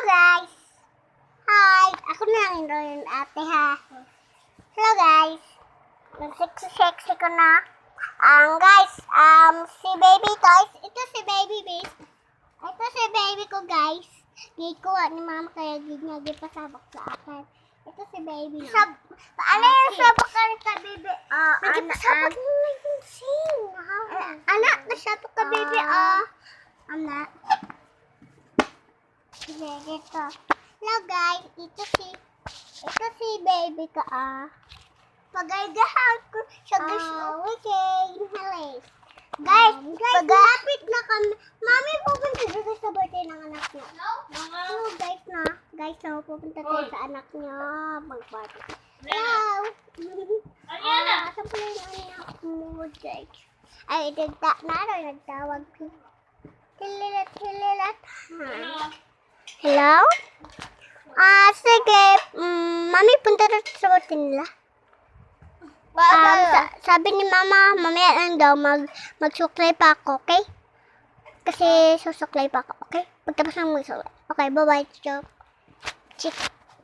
guys! Hi! Ako na lang yung ate ha. Hello guys! Sexy ko na. Guys, si baby guys. Ito si baby base. Ito si baby ko guys. Gikuha ni mama kaya niya pasabak sa akin. Ito si baby. Ano yung sabak ka rin ka baby? Nagipasabak mo na yung sing. Anak, nasabak ka baby. Anak. Sige, dito. Hello guys, ito si baby ka Pagaygahan ko siya guys. Okay, halis. Guys, magapit na kami. Mami, pupunta dito sa birthday ng anak niya. Hello guys na. Guys, pupunta tayo sa anak niya. Mag-party. Hello. Saan pala yung anak mo, guys? Ay, nagtawag ko. Hililat. Hello? Sige. Mami, punta rin sa birthday nila. Sabi ni mama, mamaya lang daw magsuklay pa ako, okay? Kasi susuklay pa ako, okay? Pagtapos ng magsuklay. Okay, bye-bye, Chok.